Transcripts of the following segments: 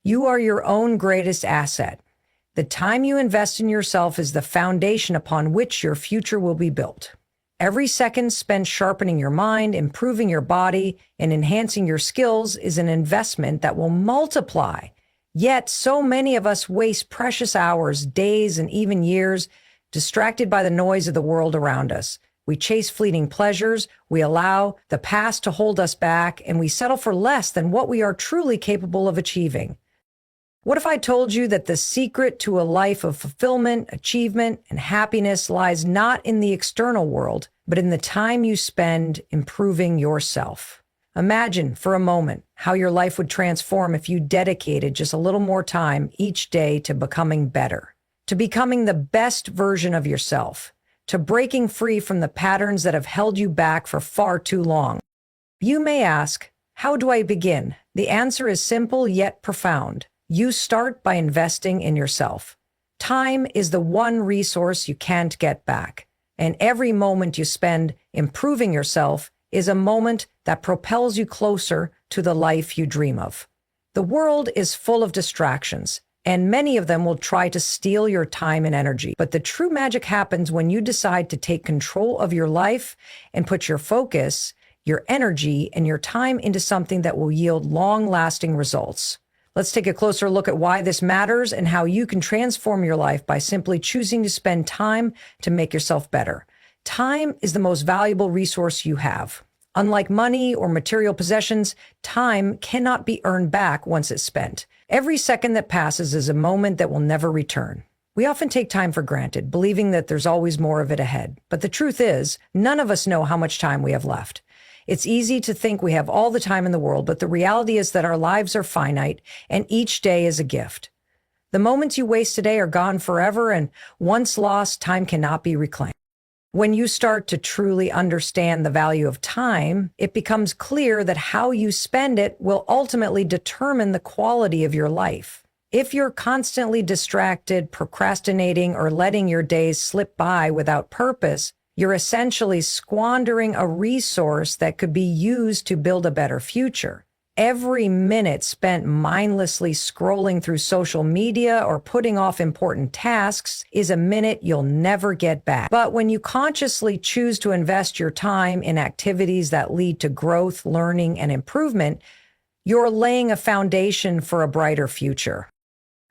You are your own greatest asset. The time you invest in yourself is the foundation upon which your future will be built. Every second spent sharpening your mind, improving your body, and enhancing your skills is an investment that will multiply. Yet, so many of us waste precious hours, days, and even years distracted by the noise of the world around us. We chase fleeting pleasures, we allow the past to hold us back, and we settle for less than what we are truly capable of achieving. What if I told you that the secret to a life of fulfillment, achievement, and happiness lies not in the external world, but in the time you spend improving yourself? Imagine for a moment how your life would transform if you dedicated just a little more time each day to becoming better, to becoming the best version of yourself, to breaking free from the patterns that have held you back for far too long. You may ask, how do I begin? The answer is simple yet profound. You start by investing in yourself. Time is the one resource you can't get back, and every moment you spend improving yourself is a moment that propels you closer to the life you dream of. The world is full of distractions, and many of them will try to steal your time and energy. But the true magic happens when you decide to take control of your life and put your focus, your energy, and your time into something that will yield long-lasting results. Let's take a closer look at why this matters and how you can transform your life by simply choosing to spend time to make yourself better. Time is the most valuable resource you have. Unlike money or material possessions, time cannot be earned back once it's spent. Every second that passes is a moment that will never return. We often take time for granted, believing that there's always more of it ahead. But the truth is, none of us know how much time we have left. It's easy to think we have all the time in the world, but the reality is that our lives are finite and each day is a gift. The moments you waste today are gone forever, and once lost, time cannot be reclaimed. When you start to truly understand the value of time, it becomes clear that how you spend it will ultimately determine the quality of your life. If you're constantly distracted, procrastinating, or letting your days slip by without purpose, you're essentially squandering a resource that could be used to build a better future. Every minute spent mindlessly scrolling through social media or putting off important tasks is a minute you'll never get back. But when you consciously choose to invest your time in activities that lead to growth, learning, and improvement, you're laying a foundation for a brighter future.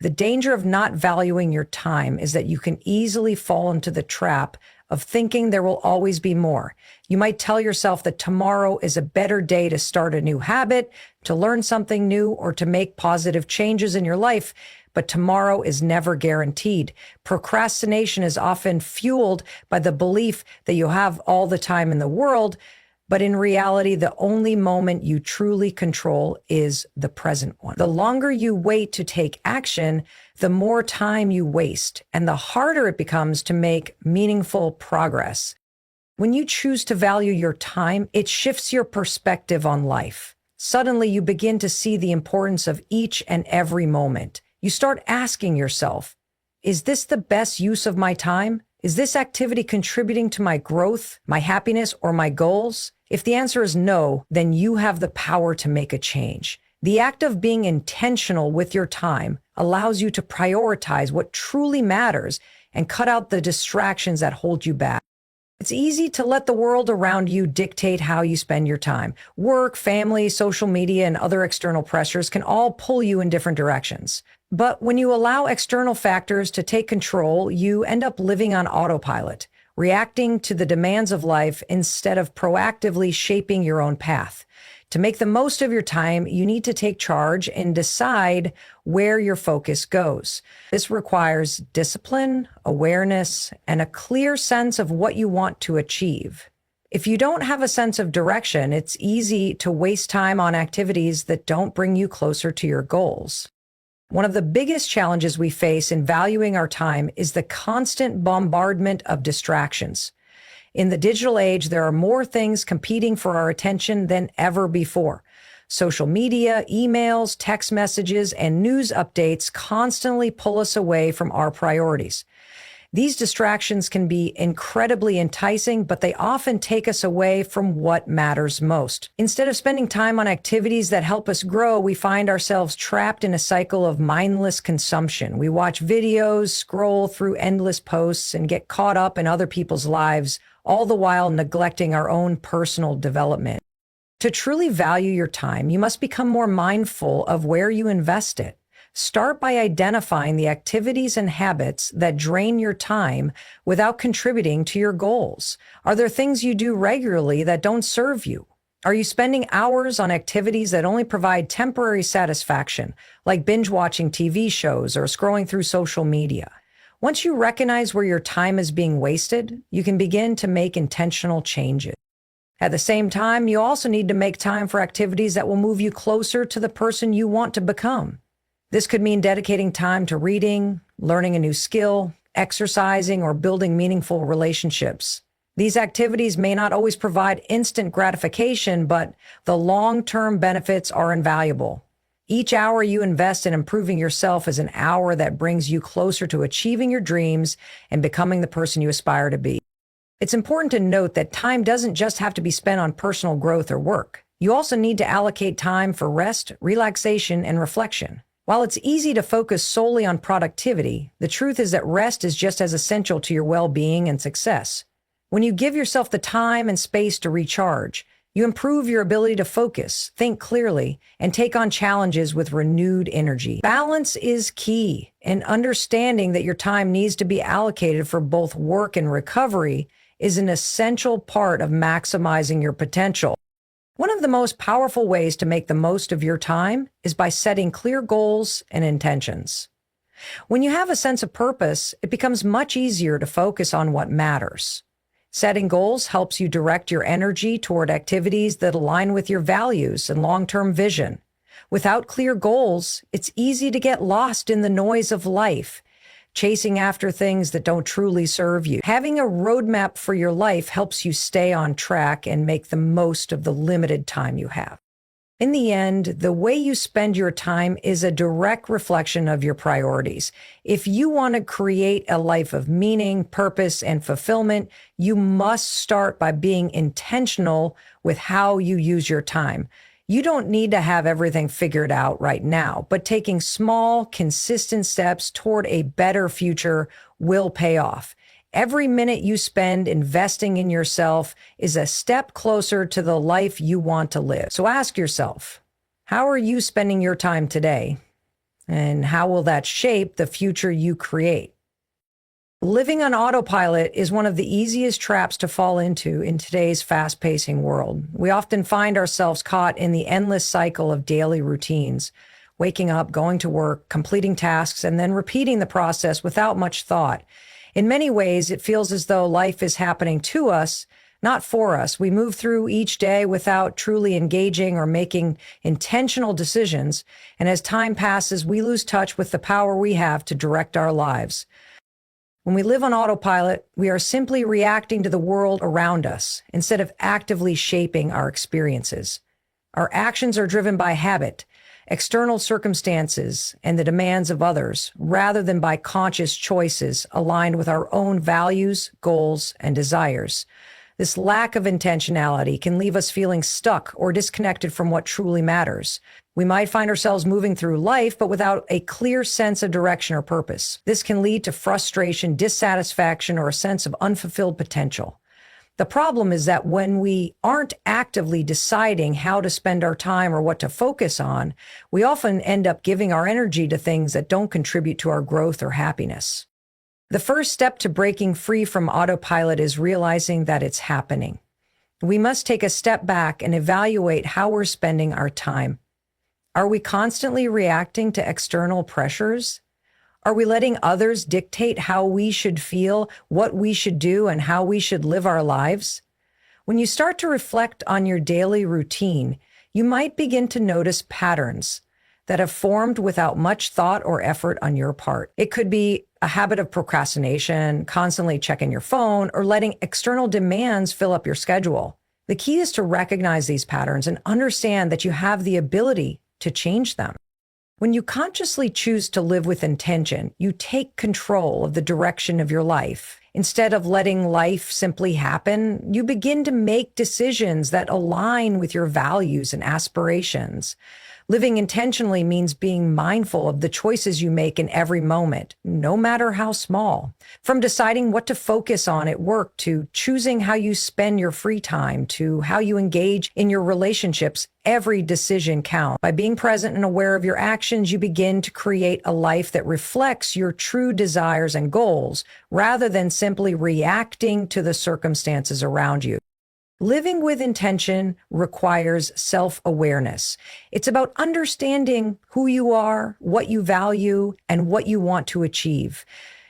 The danger of not valuing your time is that you can easily fall into the trap of thinking there will always be more. You might tell yourself that tomorrow is a better day to start a new habit, to learn something new, or to make positive changes in your life, but tomorrow is never guaranteed. Procrastination is often fueled by the belief that you have all the time in the world, but in reality, the only moment you truly control is the present one. The longer you wait to take action, the more time you waste, and the harder it becomes to make meaningful progress. When you choose to value your time, it shifts your perspective on life. Suddenly, you begin to see the importance of each and every moment. You start asking yourself, is this the best use of my time? Is this activity contributing to my growth, my happiness, or my goals? If the answer is no, then you have the power to make a change. The act of being intentional with your time allows you to prioritize what truly matters and cut out the distractions that hold you back. It's easy to let the world around you dictate how you spend your time. Work, family, social media, and other external pressures can all pull you in different directions. But when you allow external factors to take control, you end up living on autopilot, reacting to the demands of life instead of proactively shaping your own path. To make the most of your time, you need to take charge and decide where your focus goes. This requires discipline, awareness, and a clear sense of what you want to achieve. If you don't have a sense of direction, it's easy to waste time on activities that don't bring you closer to your goals. One of the biggest challenges we face in valuing our time is the constant bombardment of distractions. In the digital age, there are more things competing for our attention than ever before. Social media, emails, text messages, and news updates constantly pull us away from our priorities. These distractions can be incredibly enticing, but they often take us away from what matters most. Instead of spending time on activities that help us grow, we find ourselves trapped in a cycle of mindless consumption. We watch videos, scroll through endless posts, and get caught up in other people's lives, all the while neglecting our own personal development. To truly value your time, you must become more mindful of where you invest it. Start by identifying the activities and habits that drain your time without contributing to your goals. Are there things you do regularly that don't serve you? Are you spending hours on activities that only provide temporary satisfaction, like binge watching TV shows or scrolling through social media? Once you recognize where your time is being wasted, you can begin to make intentional changes. At the same time, you also need to make time for activities that will move you closer to the person you want to become. This could mean dedicating time to reading, learning a new skill, exercising, or building meaningful relationships. These activities may not always provide instant gratification, but the long-term benefits are invaluable. Each hour you invest in improving yourself is an hour that brings you closer to achieving your dreams and becoming the person you aspire to be. It's important to note that time doesn't just have to be spent on personal growth or work. You also need to allocate time for rest, relaxation, and reflection. While it's easy to focus solely on productivity, the truth is that rest is just as essential to your well-being and success. When you give yourself the time and space to recharge, you improve your ability to focus, think clearly, and take on challenges with renewed energy. Balance is key, and understanding that your time needs to be allocated for both work and recovery is an essential part of maximizing your potential. One of the most powerful ways to make the most of your time is by setting clear goals and intentions. When you have a sense of purpose, it becomes much easier to focus on what matters. Setting goals helps you direct your energy toward activities that align with your values and long-term vision. Without clear goals, it's easy to get lost in the noise of life, chasing after things that don't truly serve you. Having a roadmap for your life helps you stay on track and make the most of the limited time you have. In the end, the way you spend your time is a direct reflection of your priorities. If you want to create a life of meaning, purpose, and fulfillment, you must start by being intentional with how you use your time. You don't need to have everything figured out right now, but taking small, consistent steps toward a better future will pay off. Every minute you spend investing in yourself is a step closer to the life you want to live. So ask yourself, how are you spending your time today? And how will that shape the future you create? Living on autopilot is one of the easiest traps to fall into in today's fast-pacing world. We often find ourselves caught in the endless cycle of daily routines, waking up, going to work, completing tasks, and then repeating the process without much thought. In many ways, it feels as though life is happening to us, not for us. We move through each day without truly engaging or making intentional decisions, and as time passes, we lose touch with the power we have to direct our lives. When we live on autopilot, we are simply reacting to the world around us instead of actively shaping our experiences. Our actions are driven by habit, external circumstances, and the demands of others, rather than by conscious choices aligned with our own values, goals, and desires. This lack of intentionality can leave us feeling stuck or disconnected from what truly matters. We might find ourselves moving through life, but without a clear sense of direction or purpose. This can lead to frustration, dissatisfaction, or a sense of unfulfilled potential. The problem is that when we aren't actively deciding how to spend our time or what to focus on, we often end up giving our energy to things that don't contribute to our growth or happiness. The first step to breaking free from autopilot is realizing that it's happening. We must take a step back and evaluate how we're spending our time. Are we constantly reacting to external pressures? Are we letting others dictate how we should feel, what we should do, and how we should live our lives? When you start to reflect on your daily routine, you might begin to notice patterns that have formed without much thought or effort on your part. It could be a habit of procrastination, constantly checking your phone, or letting external demands fill up your schedule. The key is to recognize these patterns and understand that you have the ability to change them. When you consciously choose to live with intention, you take control of the direction of your life. Instead of letting life simply happen, you begin to make decisions that align with your values and aspirations. Living intentionally means being mindful of the choices you make in every moment, no matter how small. From deciding what to focus on at work to choosing how you spend your free time to how you engage in your relationships, every decision counts. By being present and aware of your actions, you begin to create a life that reflects your true desires and goals, rather than simply reacting to the circumstances around you. Living with intention requires self-awareness. It's about understanding who you are, what you value, and what you want to achieve.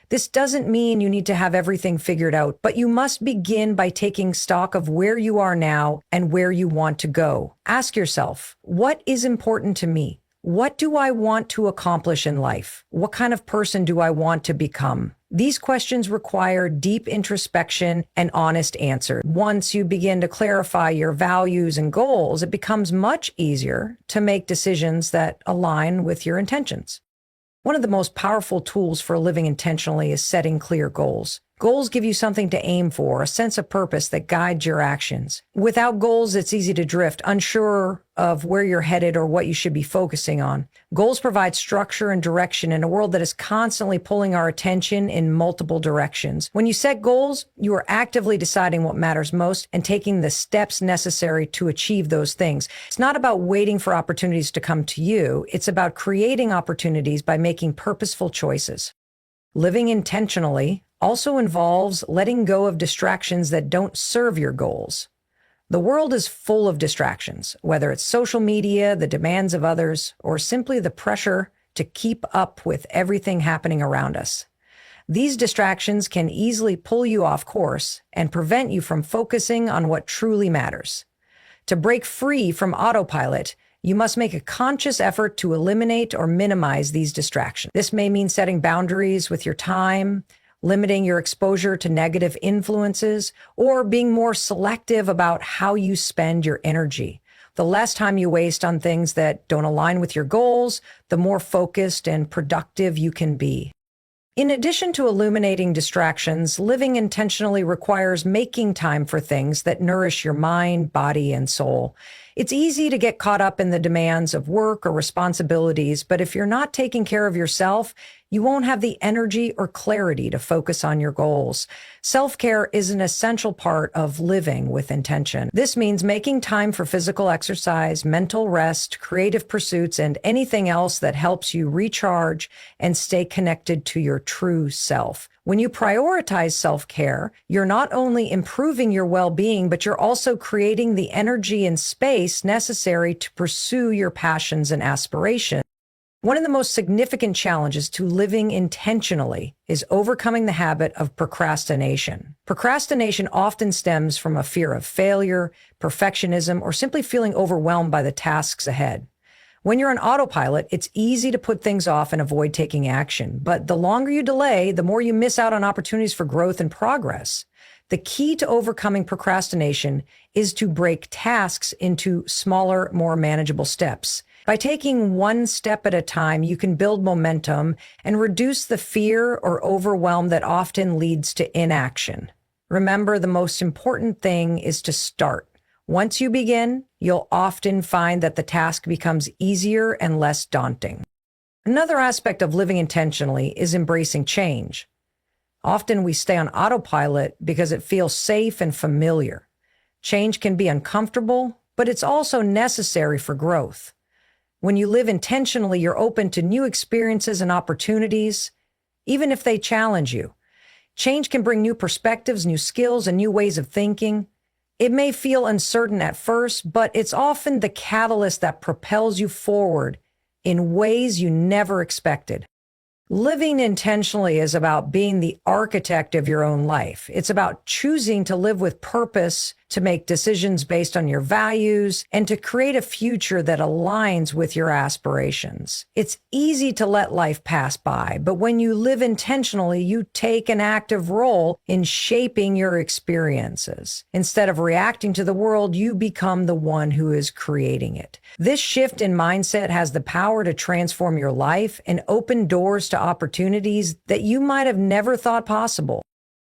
This doesn't mean you need to have everything figured out, but you must begin by taking stock of where you are now and where you want to go. Ask yourself, what is important to me? What do I want to accomplish in life? What kind of person do I want to become? These questions require deep introspection and honest answers. Once you begin to clarify your values and goals, it becomes much easier to make decisions that align with your intentions. One of the most powerful tools for living intentionally is setting clear goals. Goals give you something to aim for, a sense of purpose that guides your actions. Without goals, it's easy to drift, unsure of where you're headed or what you should be focusing on. Goals provide structure and direction in a world that is constantly pulling our attention in multiple directions. When you set goals, you are actively deciding what matters most and taking the steps necessary to achieve those things. It's not about waiting for opportunities to come to you. It's about creating opportunities by making purposeful choices. Living intentionally also involves letting go of distractions that don't serve your goals. The world is full of distractions, whether it's social media, the demands of others, or simply the pressure to keep up with everything happening around us. These distractions can easily pull you off course and prevent you from focusing on what truly matters. To break free from autopilot, you must make a conscious effort to eliminate or minimize these distractions. This may mean setting boundaries with your time, limiting your exposure to negative influences, or being more selective about how you spend your energy. The less time you waste on things that don't align with your goals, the more focused and productive you can be. In addition to eliminating distractions, living intentionally requires making time for things that nourish your mind, body, and soul. It's easy to get caught up in the demands of work or responsibilities, but if you're not taking care of yourself, you won't have the energy or clarity to focus on your goals. Self-care is an essential part of living with intention. This means making time for physical exercise, mental rest, creative pursuits, and anything else that helps you recharge and stay connected to your true self. When you prioritize self-care, you're not only improving your well-being, but you're also creating the energy and space necessary to pursue your passions and aspirations. One of the most significant challenges to living intentionally is overcoming the habit of procrastination. Procrastination often stems from a fear of failure, perfectionism, or simply feeling overwhelmed by the tasks ahead. When you're on autopilot, it's easy to put things off and avoid taking action. But the longer you delay, the more you miss out on opportunities for growth and progress. The key to overcoming procrastination is to break tasks into smaller, more manageable steps. By taking one step at a time, you can build momentum and reduce the fear or overwhelm that often leads to inaction. Remember, the most important thing is to start. Once you begin, you'll often find that the task becomes easier and less daunting. Another aspect of living intentionally is embracing change. Often we stay on autopilot because it feels safe and familiar. Change can be uncomfortable, but it's also necessary for growth. When you live intentionally, you're open to new experiences and opportunities, even if they challenge you. Change can bring new perspectives, new skills, and new ways of thinking. It may feel uncertain at first, but it's often the catalyst that propels you forward in ways you never expected. Living intentionally is about being the architect of your own life. It's about choosing to live with purpose to make decisions based on your values, and to create a future that aligns with your aspirations. It's easy to let life pass by, but when you live intentionally, you take an active role in shaping your experiences. Instead of reacting to the world, you become the one who is creating it. This shift in mindset has the power to transform your life and open doors to opportunities that you might have never thought possible.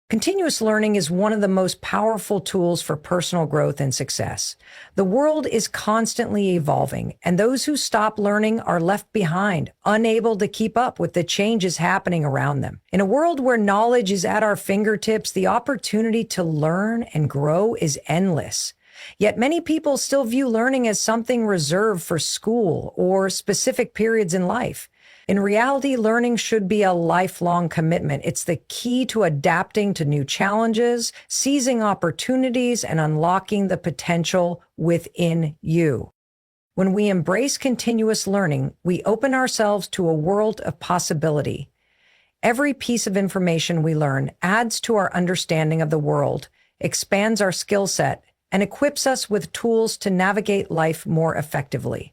Continuous learning is one of the most powerful tools for personal growth and success. The world is constantly evolving, and those who stop learning are left behind, unable to keep up with the changes happening around them. In a world where knowledge is at our fingertips, the opportunity to learn and grow is endless. Yet many people still view learning as something reserved for school or specific periods in life. In reality, learning should be a lifelong commitment. It's the key to adapting to new challenges, seizing opportunities, and unlocking the potential within you. When we embrace continuous learning, we open ourselves to a world of possibility. Every piece of information we learn adds to our understanding of the world, expands our skill set, and equips us with tools to navigate life more effectively.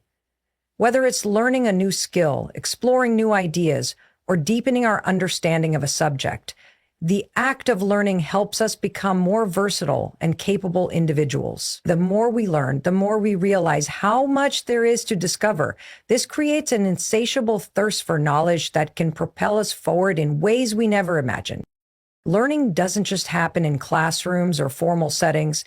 Whether it's learning a new skill, exploring new ideas, or deepening our understanding of a subject, the act of learning helps us become more versatile and capable individuals. The more we learn, the more we realize how much there is to discover. This creates an insatiable thirst for knowledge that can propel us forward in ways we never imagined. Learning doesn't just happen in classrooms or formal settings.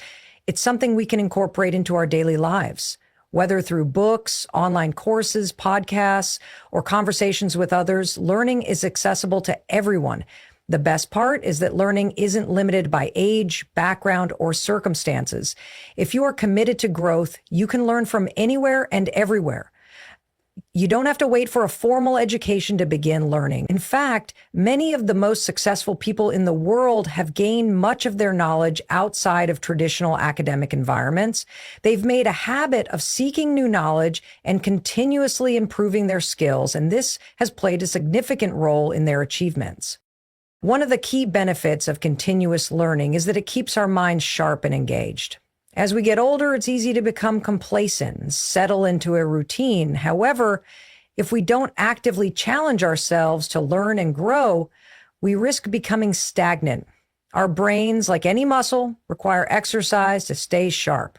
It's something we can incorporate into our daily lives. Whether through books, online courses, podcasts, or conversations with others, learning is accessible to everyone. The best part is that learning isn't limited by age, background, or circumstances. If you are committed to growth, you can learn from anywhere and everywhere. You don't have to wait for a formal education to begin learning. In fact, many of the most successful people in the world have gained much of their knowledge outside of traditional academic environments. They've made a habit of seeking new knowledge and continuously improving their skills, and this has played a significant role in their achievements. One of the key benefits of continuous learning is that it keeps our minds sharp and engaged. As we get older, it's easy to become complacent and settle into a routine. However, if we don't actively challenge ourselves to learn and grow, we risk becoming stagnant. Our brains, like any muscle, require exercise to stay sharp.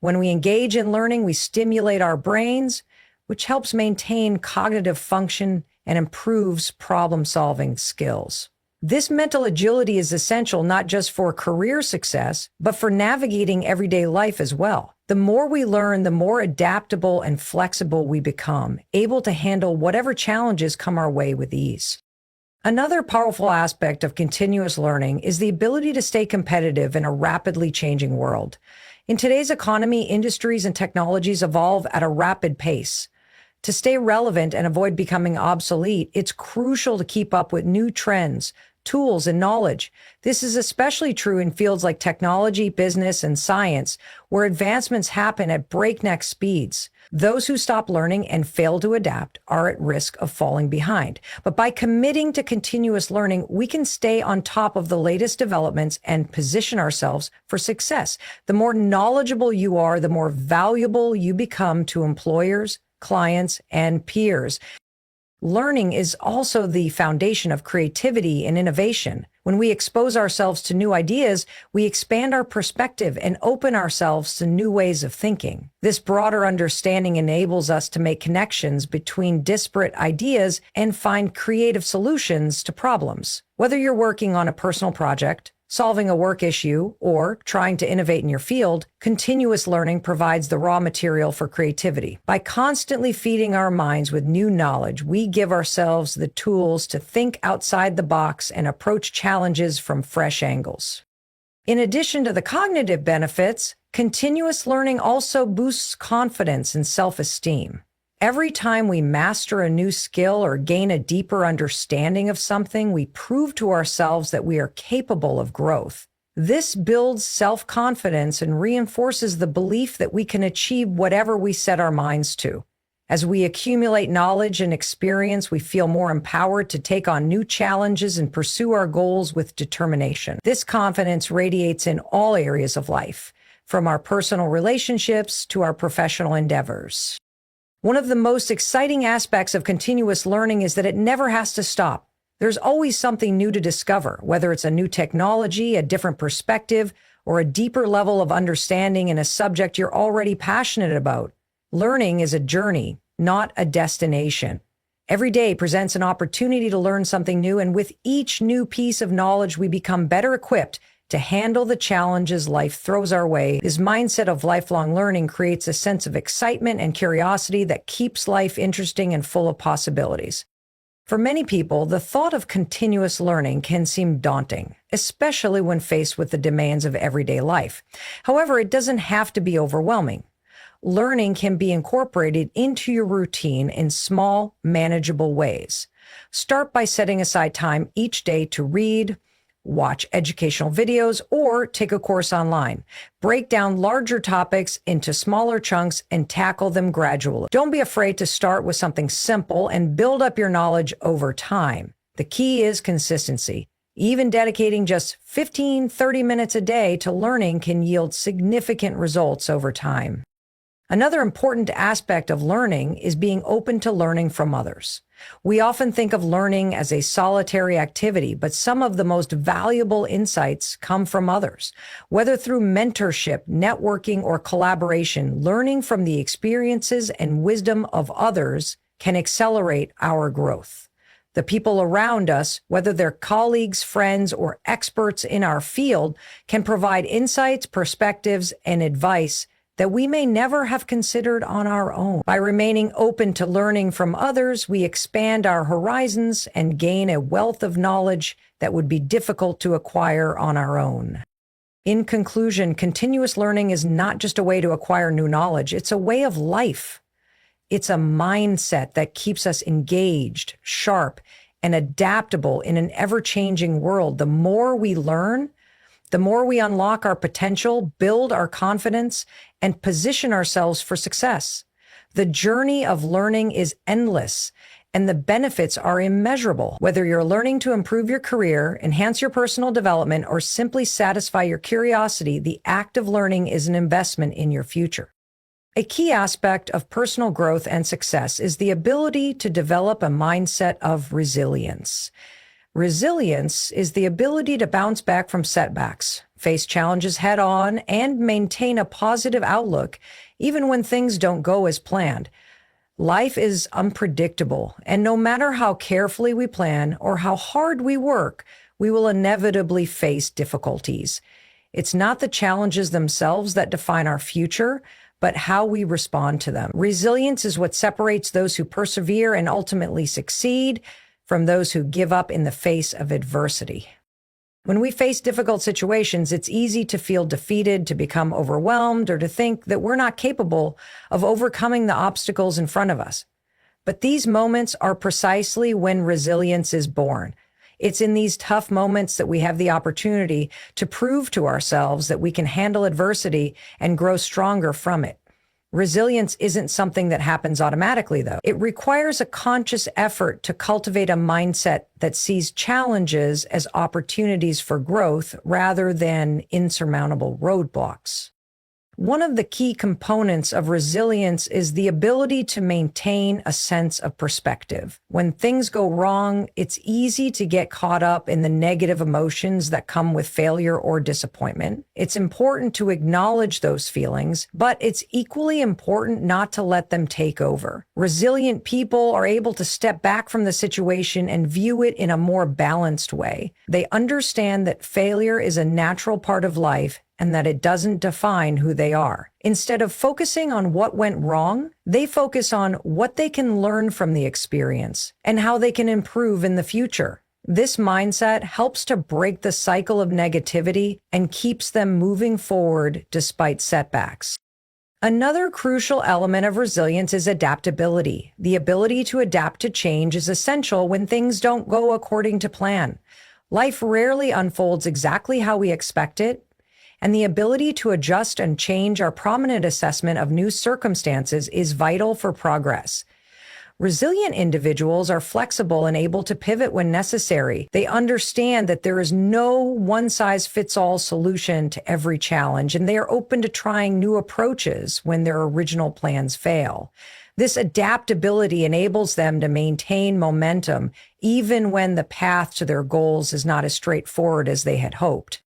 When we engage in learning, we stimulate our brains, which helps maintain cognitive function and improves problem-solving skills. This mental agility is essential not just for career success, but for navigating everyday life as well. The more we learn, the more adaptable and flexible we become, able to handle whatever challenges come our way with ease. Another powerful aspect of continuous learning is the ability to stay competitive in a rapidly changing world. In today's economy, industries and technologies evolve at a rapid pace. To stay relevant and avoid becoming obsolete, it's crucial to keep up with new trends, tools, and knowledge. This is especially true in fields like technology, business, and science, where advancements happen at breakneck speeds. Those who stop learning and fail to adapt are at risk of falling behind. But by committing to continuous learning, we can stay on top of the latest developments and position ourselves for success. The more knowledgeable you are, the more valuable you become to employers, clients, and peers. Learning is also the foundation of creativity and innovation. When we expose ourselves to new ideas, we expand our perspective and open ourselves to new ways of thinking. This broader understanding enables us to make connections between disparate ideas and find creative solutions to problems. Whether you're working on a personal project, solving a work issue, or trying to innovate in your field, continuous learning provides the raw material for creativity. By constantly feeding our minds with new knowledge, we give ourselves the tools to think outside the box and approach challenges from fresh angles. In addition to the cognitive benefits, continuous learning also boosts confidence and self-esteem. Every time we master a new skill or gain a deeper understanding of something, we prove to ourselves that we are capable of growth. This builds self-confidence and reinforces the belief that we can achieve whatever we set our minds to. As we accumulate knowledge and experience, we feel more empowered to take on new challenges and pursue our goals with determination. This confidence radiates in all areas of life. from our personal relationships to our professional endeavors. One of the most exciting aspects of continuous learning is that it never has to stop. There's always something new to discover, whether it's a new technology, a different perspective, or a deeper level of understanding in a subject you're already passionate about. Learning is a journey, not a destination. Every day presents an opportunity to learn something new, and with each new piece of knowledge, we become better equipped to handle the challenges life throws our way. This mindset of lifelong learning creates a sense of excitement and curiosity that keeps life interesting and full of possibilities. For many people, the thought of continuous learning can seem daunting, especially when faced with the demands of everyday life. However, it doesn't have to be overwhelming. Learning can be incorporated into your routine in small, manageable ways. Start by setting aside time each day to read, watch educational videos, or take a course online. Break down larger topics into smaller chunks and tackle them gradually. Don't be afraid to start with something simple and build up your knowledge over time. The key is consistency. Even dedicating just 15-30 minutes a day to learning can yield significant results over time. Another important aspect of learning is being open to learning from others. We often think of learning as a solitary activity, but some of the most valuable insights come from others. Whether through mentorship, networking, or collaboration, learning from the experiences and wisdom of others can accelerate our growth. The people around us, whether they're colleagues, friends, or experts in our field, can provide insights, perspectives, and advice that we may never have considered on our own. By remaining open to learning from others, we expand our horizons and gain a wealth of knowledge that would be difficult to acquire on our own. In conclusion, continuous learning is not just a way to acquire new knowledge, it's a way of life. It's a mindset that keeps us engaged, sharp, and adaptable in an ever-changing world. The more we learn, the more we unlock our potential, build our confidence, and position ourselves for success. The journey of learning is endless, and the benefits are immeasurable. Whether you're learning to improve your career, enhance your personal development, or simply satisfy your curiosity, the act of learning is an investment in your future. A key aspect of personal growth and success is the ability to develop a mindset of resilience. Resilience is the ability to bounce back from setbacks, face challenges head on, and maintain a positive outlook even when things don't go as planned. Life is unpredictable, and no matter how carefully we plan or how hard we work, we will inevitably face difficulties. It's not the challenges themselves that define our future, but how we respond to them. Resilience is what separates those who persevere and ultimately succeed from those who give up in the face of adversity. When we face difficult situations, it's easy to feel defeated, to become overwhelmed, or to think that we're not capable of overcoming the obstacles in front of us. But these moments are precisely when resilience is born. It's in these tough moments that we have the opportunity to prove to ourselves that we can handle adversity and grow stronger from it. Resilience isn't something that happens automatically, though. It requires a conscious effort to cultivate a mindset that sees challenges as opportunities for growth rather than insurmountable roadblocks. One of the key components of resilience is the ability to maintain a sense of perspective. When things go wrong, it's easy to get caught up in the negative emotions that come with failure or disappointment. It's important to acknowledge those feelings, but it's equally important not to let them take over. Resilient people are able to step back from the situation and view it in a more balanced way. They understand that failure is a natural part of life and that it doesn't define who they are. Instead of focusing on what went wrong, they focus on what they can learn from the experience and how they can improve in the future. This mindset helps to break the cycle of negativity and keeps them moving forward despite setbacks. Another crucial element of resilience is adaptability. The ability to adapt to change is essential when things don't go according to plan. Life rarely unfolds exactly how we expect it, and the ability to adjust and change our prominent assessment of new circumstances is vital for progress. Resilient individuals are flexible and able to pivot when necessary. They understand that there is no one-size-fits-all solution to every challenge, and they are open to trying new approaches when their original plans fail. This adaptability enables them to maintain momentum even when the path to their goals is not as straightforward as they had hoped.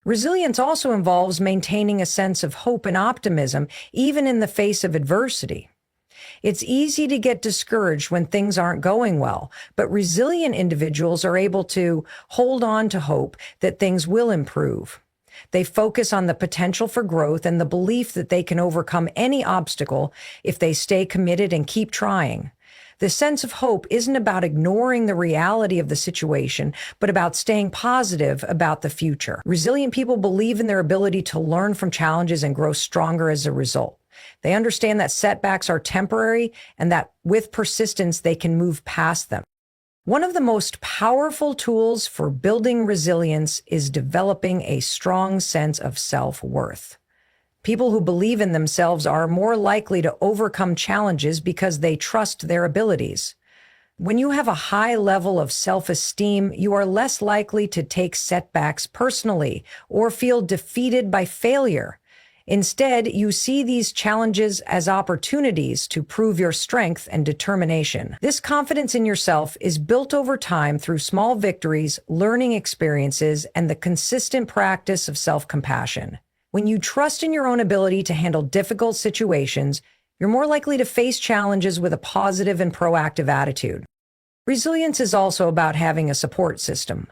Resilience also involves maintaining a sense of hope and optimism, even in the face of adversity. It's easy to get discouraged when things aren't going well, but resilient individuals are able to hold on to hope that things will improve. They focus on the potential for growth and the belief that they can overcome any obstacle if they stay committed and keep trying. The sense of hope isn't about ignoring the reality of the situation, but about staying positive about the future. Resilient people believe in their ability to learn from challenges and grow stronger as a result. They understand that setbacks are temporary and that with persistence, they can move past them. One of the most powerful tools for building resilience is developing a strong sense of self-worth. People who believe in themselves are more likely to overcome challenges because they trust their abilities. When you have a high level of self-esteem, you are less likely to take setbacks personally or feel defeated by failure. Instead, you see these challenges as opportunities to prove your strength and determination. This confidence in yourself is built over time through small victories, learning experiences, and the consistent practice of self-compassion. When you trust in your own ability to handle difficult situations, you're more likely to face challenges with a positive and proactive attitude. Resilience is also about having a support system.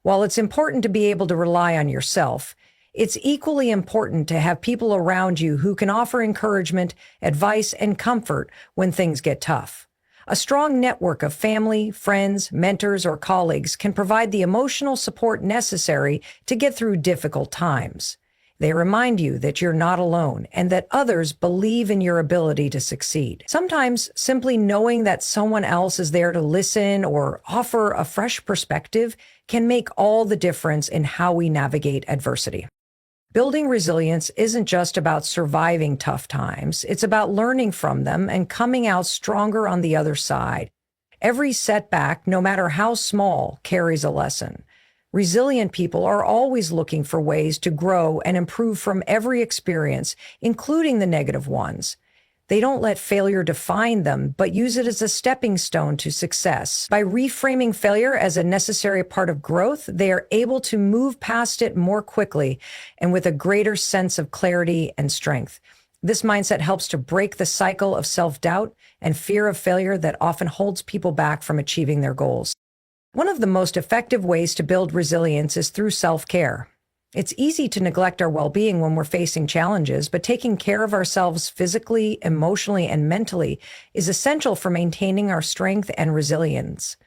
While it's important to be able to rely on yourself, it's equally important to have people around you who can offer encouragement, advice, and comfort when things get tough. A strong network of family, friends, mentors, or colleagues can provide the emotional support necessary to get through difficult times. They remind you that you're not alone and that others believe in your ability to succeed. Sometimes simply knowing that someone else is there to listen or offer a fresh perspective can make all the difference in how we navigate adversity. Building resilience isn't just about surviving tough times. It's about learning from them and coming out stronger on the other side. Every setback, no matter how small, carries a lesson. Resilient people are always looking for ways to grow and improve from every experience, including the negative ones. They don't let failure define them, but use it as a stepping stone to success. By reframing failure as a necessary part of growth, they are able to move past it more quickly and with a greater sense of clarity and strength. This mindset helps to break the cycle of self-doubt and fear of failure that often holds people back from achieving their goals. One of the most effective ways to build resilience is through self-care. It's easy to neglect our well-being when we're facing challenges, but taking care of ourselves physically, emotionally, and mentally is essential for maintaining our strength and resilience.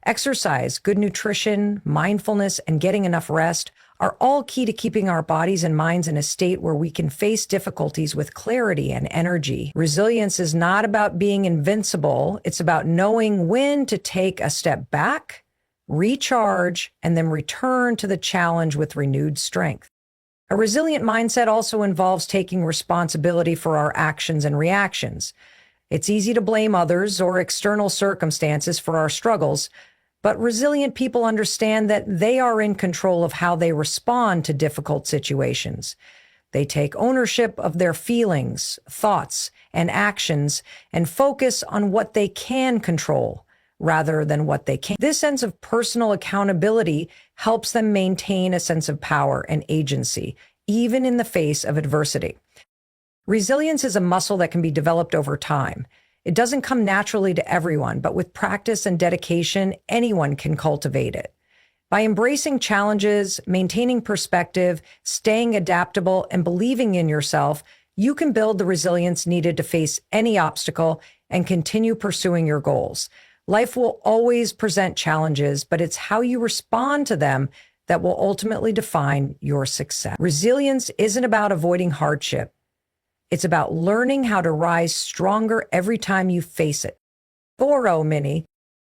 Exercise, good nutrition, mindfulness, and getting enough rest are all key to keeping our bodies and minds in a state where we can face difficulties with clarity and energy. Resilience is not about being invincible. It's about knowing when to take a step back, recharge, and then return to the challenge with renewed strength. A resilient mindset also involves taking responsibility for our actions and reactions. It's easy to blame others or external circumstances for our struggles, but resilient people understand that they are in control of how they respond to difficult situations. They take ownership of their feelings, thoughts, and actions and focus on what they can control rather than what they can't. This sense of personal accountability helps them maintain a sense of power and agency, even in the face of adversity. Resilience is a muscle that can be developed over time. It doesn't come naturally to everyone, but with practice and dedication, anyone can cultivate it. By embracing challenges, maintaining perspective, staying adaptable, and believing in yourself, you can build the resilience needed to face any obstacle and continue pursuing your goals. Life will always present challenges, but it's how you respond to them that will ultimately define your success. Resilience isn't about avoiding hardship. It's about learning how to rise stronger every time you face it. Mini.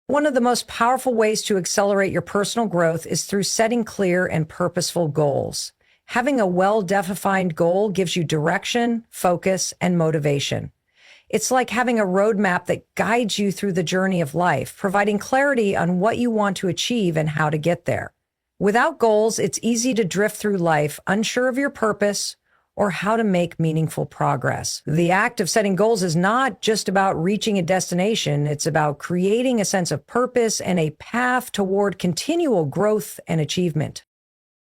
One of the most powerful ways to accelerate your personal growth is through setting clear and purposeful goals. Having a well-defined goal gives you direction, focus, and motivation. It's like having a roadmap that guides you through the journey of life, providing clarity on what you want to achieve and how to get there. Without goals, it's easy to drift through life unsure of your purpose or how to make meaningful progress. The act of setting goals is not just about reaching a destination. It's about creating a sense of purpose and a path toward continual growth and achievement.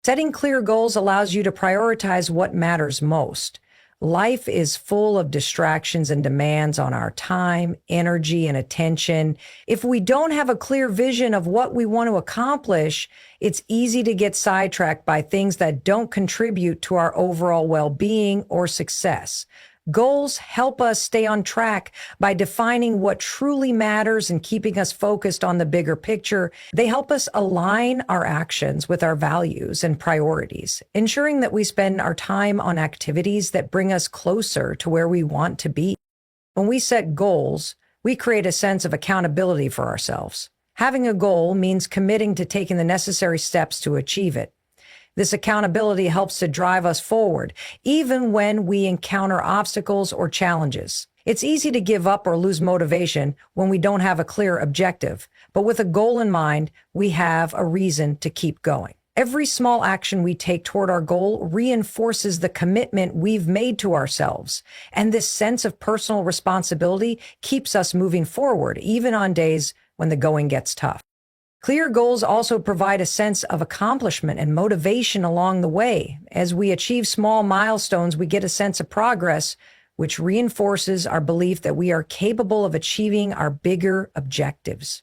Setting clear goals allows you to prioritize what matters most. Life is full of distractions and demands on our time, energy, and attention. If we don't have a clear vision of what we want to accomplish, it's easy to get sidetracked by things that don't contribute to our overall well-being or success. Goals help us stay on track by defining what truly matters and keeping us focused on the bigger picture. They help us align our actions with our values and priorities, ensuring that we spend our time on activities that bring us closer to where we want to be. When we set goals, we create a sense of accountability for ourselves. Having a goal means committing to taking the necessary steps to achieve it. This accountability helps to drive us forward, even when we encounter obstacles or challenges. It's easy to give up or lose motivation when we don't have a clear objective, but with a goal in mind, we have a reason to keep going. Every small action we take toward our goal reinforces the commitment we've made to ourselves, and this sense of personal responsibility keeps us moving forward, even on days when the going gets tough. Clear goals also provide a sense of accomplishment and motivation along the way. As we achieve small milestones, we get a sense of progress, which reinforces our belief that we are capable of achieving our bigger objectives.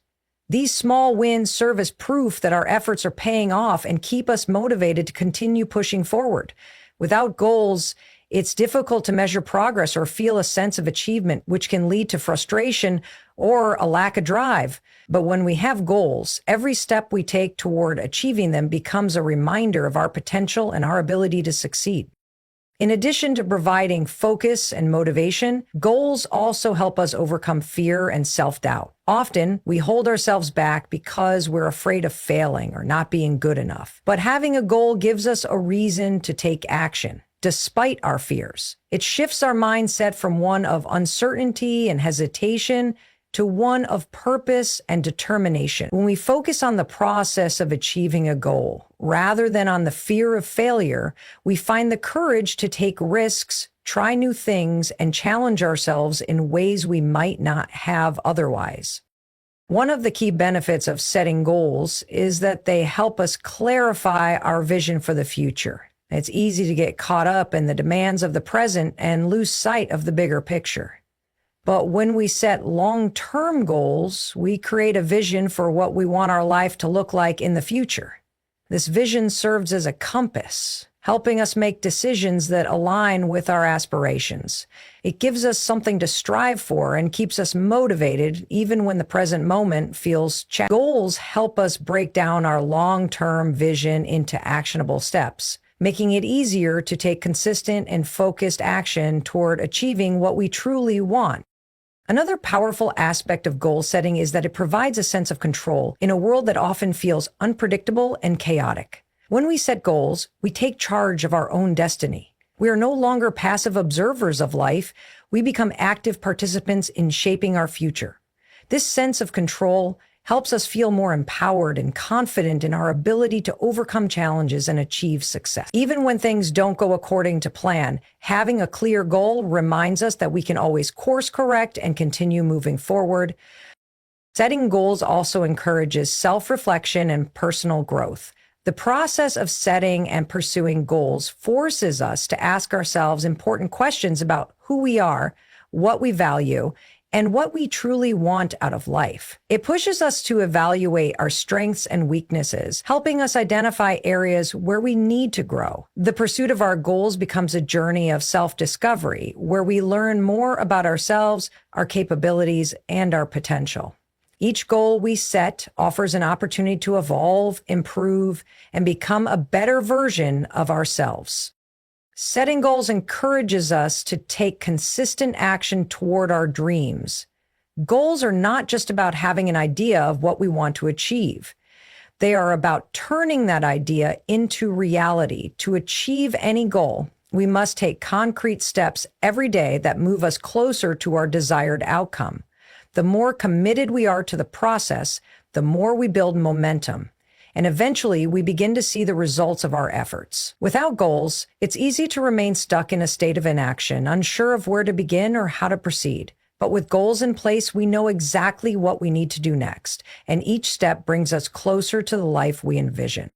These small wins serve as proof that our efforts are paying off and keep us motivated to continue pushing forward. Without goals, it's difficult to measure progress or feel a sense of achievement, which can lead to frustration or a lack of drive. But when we have goals, every step we take toward achieving them becomes a reminder of our potential and our ability to succeed. In addition to providing focus and motivation, goals also help us overcome fear and self-doubt. Often, we hold ourselves back because we're afraid of failing or not being good enough. But having a goal gives us a reason to take action, despite our fears. It shifts our mindset from one of uncertainty and hesitation to one of purpose and determination. When we focus on the process of achieving a goal, rather than on the fear of failure, we find the courage to take risks, try new things, and challenge ourselves in ways we might not have otherwise. One of the key benefits of setting goals is that they help us clarify our vision for the future. It's easy to get caught up in the demands of the present and lose sight of the bigger picture. But when we set long-term goals, we create a vision for what we want our life to look like in the future. This vision serves as a compass, helping us make decisions that align with our aspirations. It gives us something to strive for and keeps us motivated even when the present moment feels challenging. Goals help us break down our long-term vision into actionable steps, making it easier to take consistent and focused action toward achieving what we truly want. Another powerful aspect of goal setting is that it provides a sense of control in a world that often feels unpredictable and chaotic. When we set goals, we take charge of our own destiny. We are no longer passive observers of life. We become active participants in shaping our future. This sense of control helps us feel more empowered and confident in our ability to overcome challenges and achieve success. Even when things don't go according to plan, having a clear goal reminds us that we can always course correct and continue moving forward. Setting goals also encourages self-reflection and personal growth. The process of setting and pursuing goals forces us to ask ourselves important questions about who we are, what we value, and what we truly want out of life. It pushes us to evaluate our strengths and weaknesses, helping us identify areas where we need to grow. The pursuit of our goals becomes a journey of self-discovery, where we learn more about ourselves, our capabilities, and our potential. Each goal we set offers an opportunity to evolve, improve, and become a better version of ourselves. Setting goals encourages us to take consistent action toward our dreams. Goals are not just about having an idea of what we want to achieve. They are about turning that idea into reality. To achieve any goal, We must take concrete steps every day that move us closer to our desired outcome. The more committed we are to the process, the more we build momentum. And eventually, we begin to see the results of our efforts. Without goals, it's easy to remain stuck in a state of inaction, unsure of where to begin or how to proceed. But with goals in place, we know exactly what we need to do next, and each step brings us closer to the life we envision.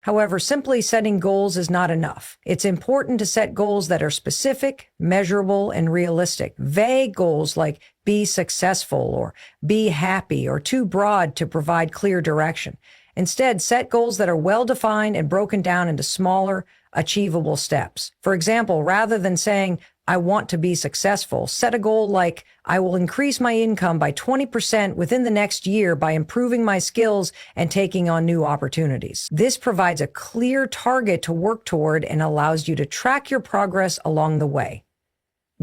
However, simply setting goals is not enough. It's important to set goals that are specific, measurable, and realistic. Vague goals like be successful or be happy are too broad to provide clear direction. Instead, set goals that are well-defined and broken down into smaller, achievable steps. For example, rather than saying, I want to be successful, set a goal like, I will increase my income by 20% within the next year by improving my skills and taking on new opportunities. This provides a clear target to work toward and allows you to track your progress along the way.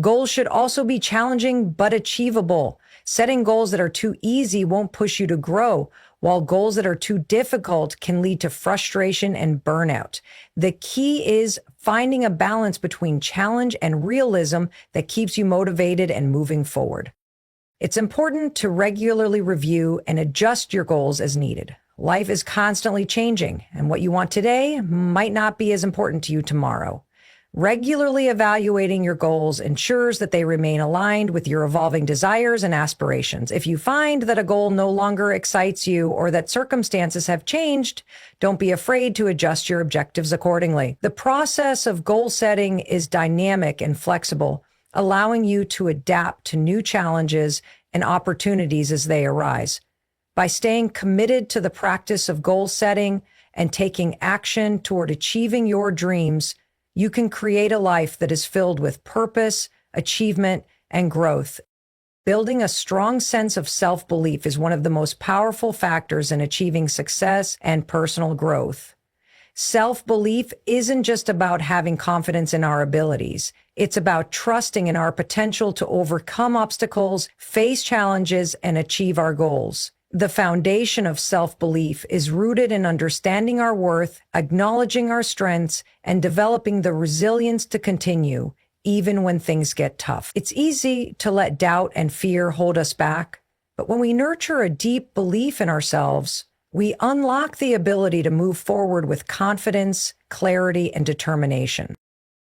Goals should also be challenging but achievable. Setting goals that are too easy won't push you to grow, while goals that are too difficult can lead to frustration and burnout. The key is finding a balance between challenge and realism that keeps you motivated and moving forward. It's important to regularly review and adjust your goals as needed. Life is constantly changing, and what you want today might not be as important to you tomorrow. Regularly evaluating your goals ensures that they remain aligned with your evolving desires and aspirations. If you find that a goal no longer excites you or that circumstances have changed, don't be afraid to adjust your objectives accordingly. The process of goal setting is dynamic and flexible, allowing you to adapt to new challenges and opportunities as they arise. By staying committed to the practice of goal setting and taking action toward achieving your dreams, you can create a life that is filled with purpose, achievement, and growth. Building a strong sense of self-belief is one of the most powerful factors in achieving success and personal growth. Self-belief isn't just about having confidence in our abilities. It's about trusting in our potential to overcome obstacles, face challenges, and achieve our goals. The foundation of self-belief is rooted in understanding our worth, acknowledging our strengths, and developing the resilience to continue, even when things get tough. It's easy to let doubt and fear hold us back, but when we nurture a deep belief in ourselves, we unlock the ability to move forward with confidence, clarity, and determination.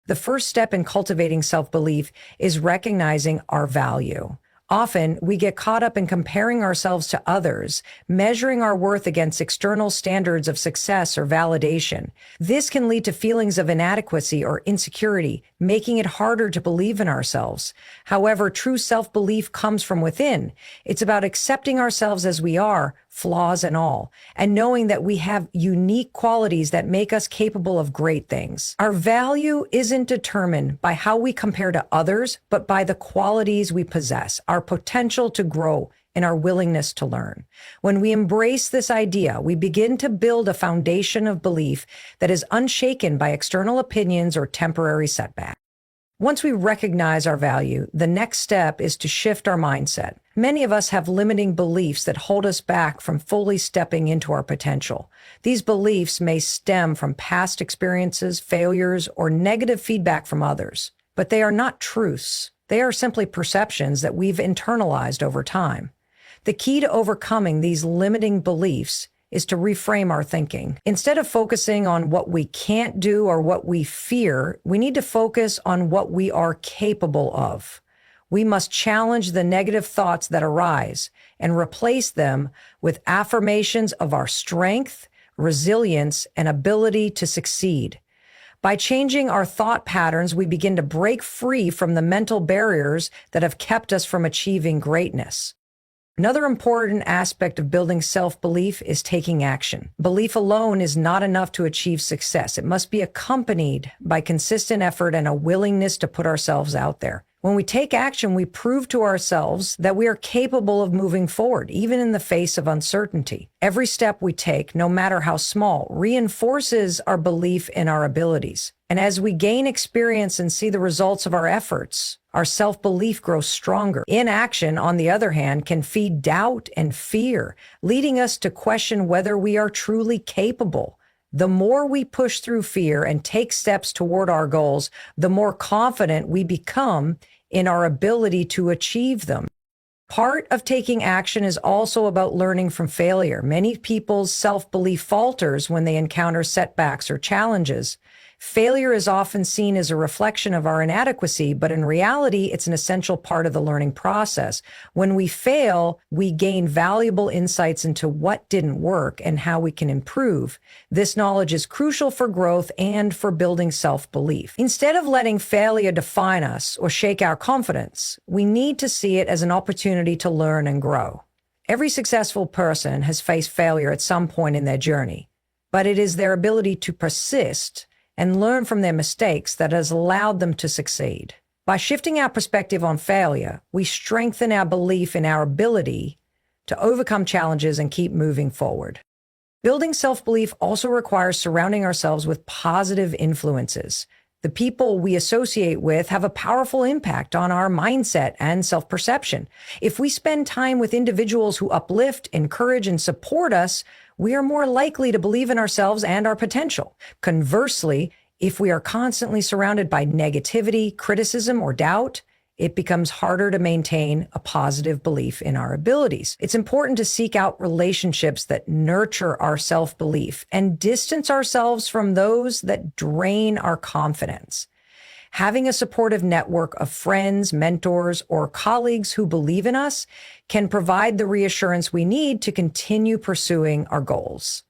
The first step in cultivating self-belief is recognizing our value. Often, we get caught up in comparing ourselves to others, measuring our worth against external standards of success or validation. This can lead to feelings of inadequacy or insecurity, making it harder to believe in ourselves. However, true self-belief comes from within. It's about accepting ourselves as we are, flaws and all, and knowing that we have unique qualities that make us capable of great things. Our value isn't determined by how we compare to others, but by the qualities we possess, our potential to grow, and our willingness to learn. When we embrace this idea, we begin to build a foundation of belief that is unshaken by external opinions or temporary setbacks. Once we recognize our value, the next step is to shift our mindset. Many of us have limiting beliefs that hold us back from fully stepping into our potential. These beliefs may stem from past experiences, failures, or negative feedback from others, but they are not truths. They are simply perceptions that we've internalized over time. The key to overcoming these limiting beliefs is to reframe our thinking. Instead of focusing on what we can't do or what we fear, we need to focus on what we are capable of. We must challenge the negative thoughts that arise and replace them with affirmations of our strength, resilience, and ability to succeed. By changing our thought patterns, we begin to break free from the mental barriers that have kept us from achieving greatness. Another important aspect of building self-belief is taking action. Belief alone is not enough to achieve success. It must be accompanied by consistent effort and a willingness to put ourselves out there. When we take action, we prove to ourselves that we are capable of moving forward, even in the face of uncertainty. Every step we take, no matter how small, reinforces our belief in our abilities. And as we gain experience and see the results of our efforts, our self-belief grows stronger. Inaction, on the other hand, can feed doubt and fear, leading us to question whether we are truly capable. The more we push through fear and take steps toward our goals, the more confident we become in our ability to achieve them. Part of taking action is also about learning from failure. Many people's self-belief falters when they encounter setbacks or challenges. Failure is often seen as a reflection of our inadequacy, but in reality, it's an essential part of the learning process. When we fail, we gain valuable insights into what didn't work and how we can improve. This knowledge is crucial for growth and for building self-belief. Instead of letting failure define us or shake our confidence, we need to see it as an opportunity to learn and grow. Every successful person has faced failure at some point in their journey, but it is their ability to persist and learn from their mistakes that has allowed them to succeed. By shifting our perspective on failure, we strengthen our belief in our ability to overcome challenges and keep moving forward. Building self-belief also requires surrounding ourselves with positive influences. The people we associate with have a powerful impact on our mindset and self-perception. If we spend time with individuals who uplift, encourage, and support us, we are more likely to believe in ourselves and our potential. Conversely, if we are constantly surrounded by negativity, criticism, or doubt, it becomes harder to maintain a positive belief in our abilities. It's important to seek out relationships that nurture our self-belief and distance ourselves from those that drain our confidence. Having a supportive network of friends, mentors, or colleagues who believe in us can provide the reassurance we need to continue pursuing our goals.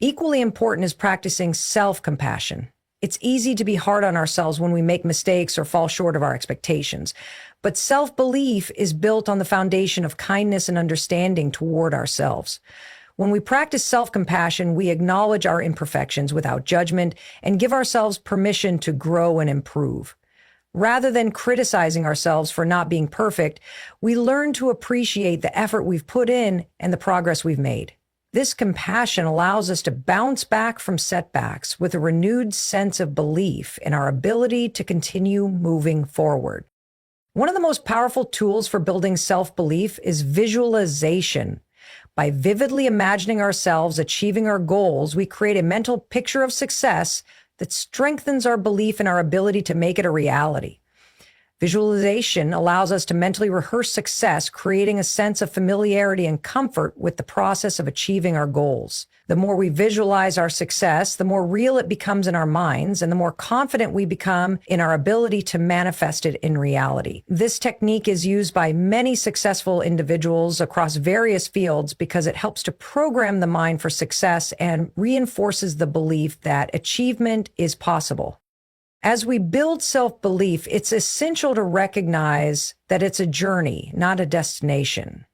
Equally important is practicing self-compassion. It's easy to be hard on ourselves when we make mistakes or fall short of our expectations, but self-belief is built on the foundation of kindness and understanding toward ourselves. When we practice self-compassion, we acknowledge our imperfections without judgment and give ourselves permission to grow and improve. Rather than criticizing ourselves for not being perfect, we learn to appreciate the effort we've put in and the progress we've made. This compassion allows us to bounce back from setbacks with a renewed sense of belief in our ability to continue moving forward. One of the most powerful tools for building self-belief is visualization. By vividly imagining ourselves achieving our goals, we create a mental picture of success that strengthens our belief in our ability to make it a reality. Visualization allows us to mentally rehearse success, creating a sense of familiarity and comfort with the process of achieving our goals. The more we visualize our success, the more real it becomes in our minds, and the more confident we become in our ability to manifest it in reality. This technique is used by many successful individuals across various fields because it helps to program the mind for success and reinforces the belief that achievement is possible. As we build self-belief, it's essential to recognize that it's a journey, not a destination.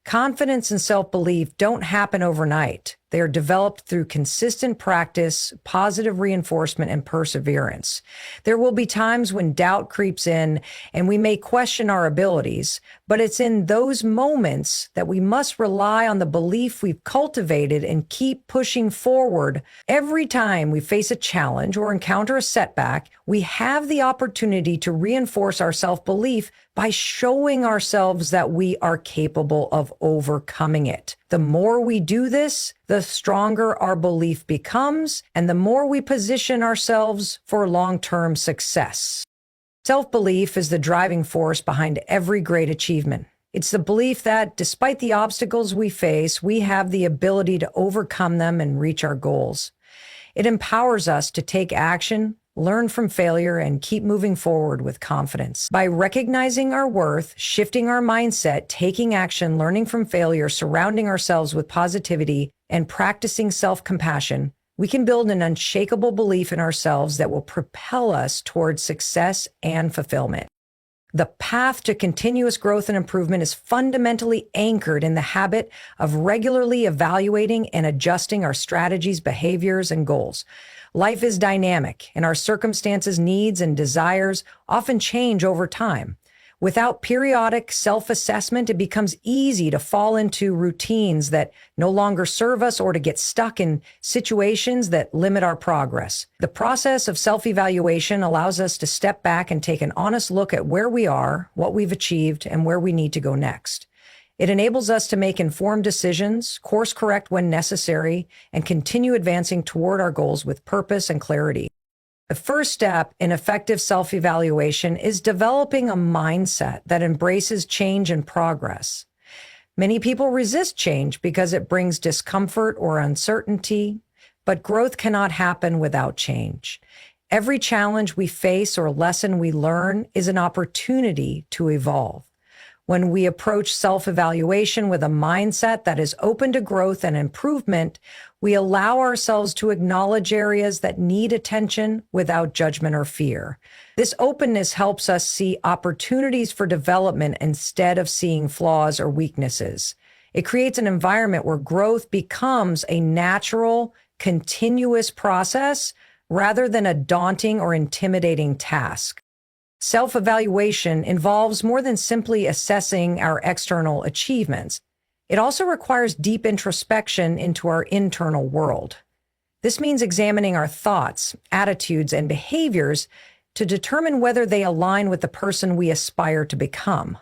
Confidence and self-belief don't happen overnight. They are developed through consistent practice, positive reinforcement, and perseverance. There will be times when doubt creeps in and we may question our abilities, but it's in those moments that we must rely on the belief we've cultivated and keep pushing forward. Every time we face a challenge or encounter a setback, we have the opportunity to reinforce our self-belief by showing ourselves that we are capable of overcoming it. The more we do this, the stronger our belief becomes, and the more we position ourselves for long-term success. Self-belief is the driving force behind every great achievement. It's the belief that, despite the obstacles we face, we have the ability to overcome them and reach our goals. It empowers us to take action, learn from failure, and keep moving forward with confidence. By recognizing our worth, shifting our mindset, taking action, learning from failure, surrounding ourselves with positivity, and practicing self-compassion, we can build an unshakable belief in ourselves that will propel us towards success and fulfillment. The path to continuous growth and improvement is fundamentally anchored in the habit of regularly evaluating and adjusting our strategies, behaviors, and goals. Life is dynamic, and our circumstances, needs, and desires often change over time. Without periodic self-assessment, it becomes easy to fall into routines that no longer serve us or to get stuck in situations that limit our progress. The process of self-evaluation allows us to step back and take an honest look at where we are, what we've achieved, and where we need to go next. It enables us to make informed decisions, course correct when necessary, and continue advancing toward our goals with purpose and clarity. The first step in effective self-evaluation is developing a mindset that embraces change and progress. Many people resist change because it brings discomfort or uncertainty, but growth cannot happen without change. Every challenge we face or lesson we learn is an opportunity to evolve. When we approach self-evaluation with a mindset that is open to growth and improvement, we allow ourselves to acknowledge areas that need attention without judgment or fear. This openness helps us see opportunities for development instead of seeing flaws or weaknesses. It creates an environment where growth becomes a natural, continuous process rather than a daunting or intimidating task. Self-evaluation involves more than simply assessing our external achievements. It also requires deep introspection into our internal world. This means examining our thoughts, attitudes, and behaviors to determine whether they align with the person we aspire to become.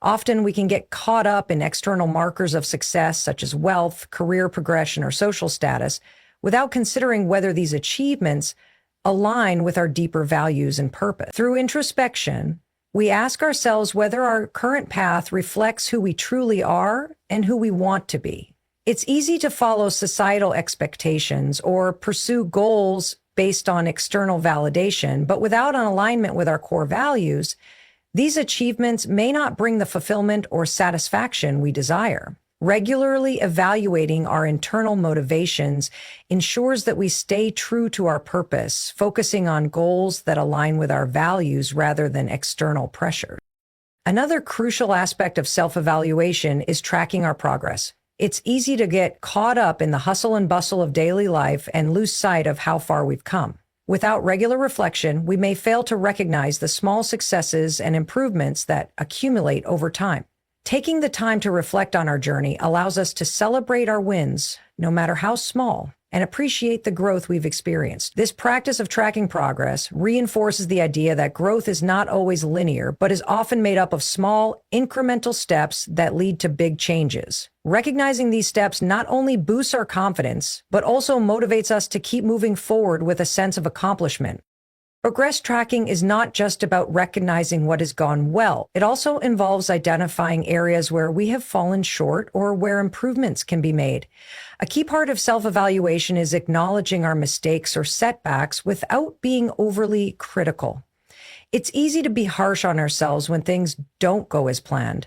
Often we can get caught up in external markers of success, such as wealth, career progression, or social status, without considering whether these achievements align with our deeper values and purpose. Through introspection, we ask ourselves whether our current path reflects who we truly are and who we want to be. It's easy to follow societal expectations or pursue goals based on external validation, but without an alignment with our core values, these achievements may not bring the fulfillment or satisfaction we desire. Regularly evaluating our internal motivations ensures that we stay true to our purpose, focusing on goals that align with our values rather than external pressure. Another crucial aspect of self-evaluation is tracking our progress. It's easy to get caught up in the hustle and bustle of daily life and lose sight of how far we've come. Without regular reflection, we may fail to recognize the small successes and improvements that accumulate over time. Taking the time to reflect on our journey allows us to celebrate our wins, no matter how small, and appreciate the growth we've experienced. This practice of tracking progress reinforces the idea that growth is not always linear, but is often made up of small, incremental steps that lead to big changes. Recognizing these steps not only boosts our confidence, but also motivates us to keep moving forward with a sense of accomplishment. Progress tracking is not just about recognizing what has gone well. It also involves identifying areas where we have fallen short or where improvements can be made. A key part of self-evaluation is acknowledging our mistakes or setbacks without being overly critical. It's easy to be harsh on ourselves when things don't go as planned,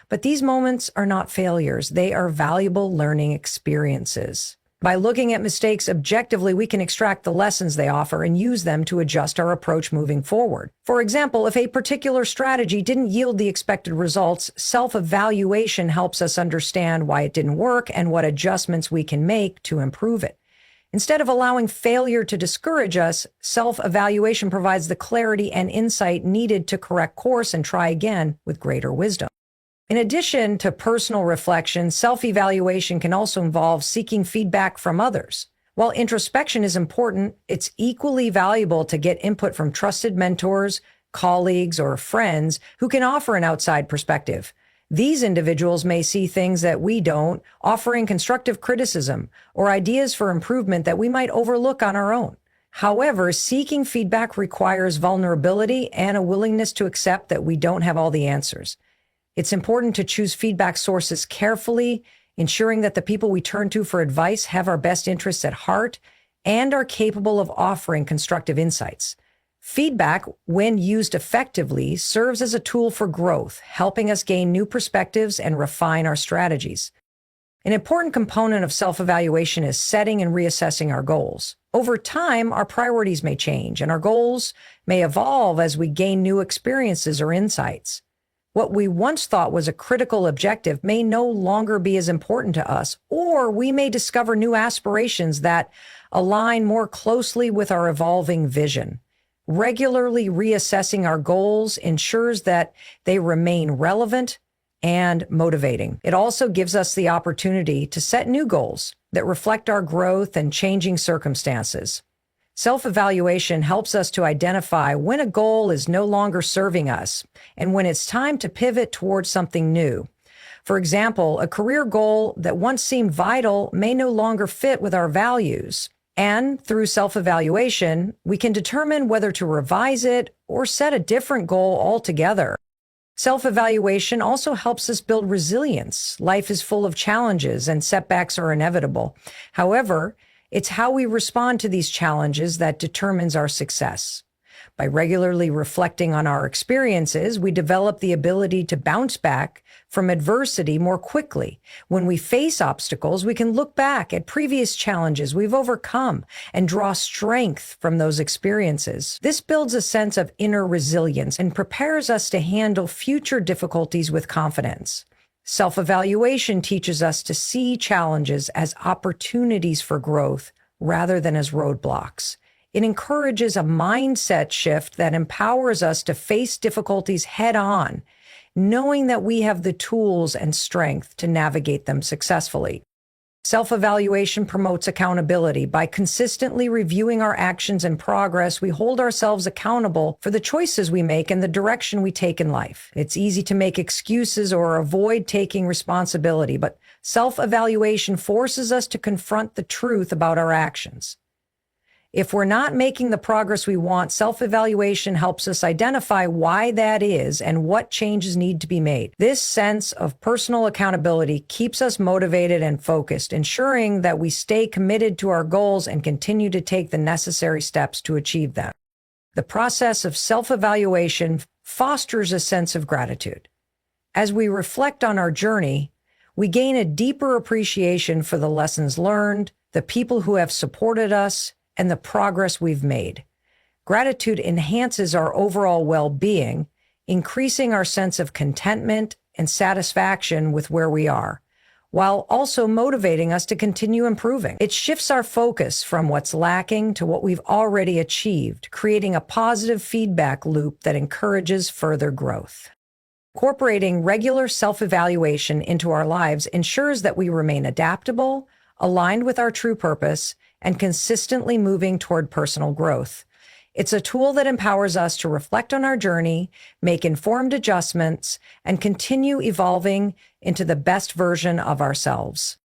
but these moments are not failures. They are valuable learning experiences. By looking at mistakes objectively, we can extract the lessons they offer and use them to adjust our approach moving forward. For example, if a particular strategy didn't yield the expected results, self-evaluation helps us understand why it didn't work and what adjustments we can make to improve it. Instead of allowing failure to discourage us, self-evaluation provides the clarity and insight needed to correct course and try again with greater wisdom. In addition to personal reflection, self-evaluation can also involve seeking feedback from others. While introspection is important, it's equally valuable to get input from trusted mentors, colleagues, or friends who can offer an outside perspective. These individuals may see things that we don't, offering constructive criticism or ideas for improvement that we might overlook on our own. However, seeking feedback requires vulnerability and a willingness to accept that we don't have all the answers. It's important to choose feedback sources carefully, ensuring that the people we turn to for advice have our best interests at heart and are capable of offering constructive insights. Feedback, when used effectively, serves as a tool for growth, helping us gain new perspectives and refine our strategies. An important component of self-evaluation is setting and reassessing our goals. Over time, our priorities may change, and our goals may evolve as we gain new experiences or insights. What we once thought was a critical objective may no longer be as important to us, or we may discover new aspirations that align more closely with our evolving vision. Regularly reassessing our goals ensures that they remain relevant and motivating. It also gives us the opportunity to set new goals that reflect our growth and changing circumstances. Self-evaluation helps us to identify when a goal is no longer serving us and when it's time to pivot towards something new. For example, a career goal that once seemed vital may no longer fit with our values. And through self-evaluation, we can determine whether to revise it or set a different goal altogether. Self-evaluation also helps us build resilience. Life is full of challenges and setbacks are inevitable. However, it's how we respond to these challenges that determines our success. By regularly reflecting on our experiences, we develop the ability to bounce back from adversity more quickly. When we face obstacles, we can look back at previous challenges we've overcome and draw strength from those experiences. This builds a sense of inner resilience and prepares us to handle future difficulties with confidence. Self-evaluation teaches us to see challenges as opportunities for growth rather than as roadblocks. It encourages a mindset shift that empowers us to face difficulties head-on, knowing that we have the tools and strength to navigate them successfully. Self-evaluation promotes accountability. By consistently reviewing our actions and progress, we hold ourselves accountable for the choices we make and the direction we take in life. It's easy to make excuses or avoid taking responsibility, but self-evaluation forces us to confront the truth about our actions. If we're not making the progress we want, self-evaluation helps us identify why that is and what changes need to be made. This sense of personal accountability keeps us motivated and focused, ensuring that we stay committed to our goals and continue to take the necessary steps to achieve them. The process of self-evaluation fosters a sense of gratitude. As we reflect on our journey, we gain a deeper appreciation for the lessons learned, the people who have supported us, and the progress we've made. Gratitude enhances our overall well-being, increasing our sense of contentment and satisfaction with where we are, while also motivating us to continue improving. It shifts our focus from what's lacking to what we've already achieved, creating a positive feedback loop that encourages further growth. Incorporating regular self-evaluation into our lives ensures that we remain adaptable, aligned with our true purpose, and consistently moving toward personal growth. It's a tool that empowers us to reflect on our journey, make informed adjustments, and continue evolving into the best version of ourselves.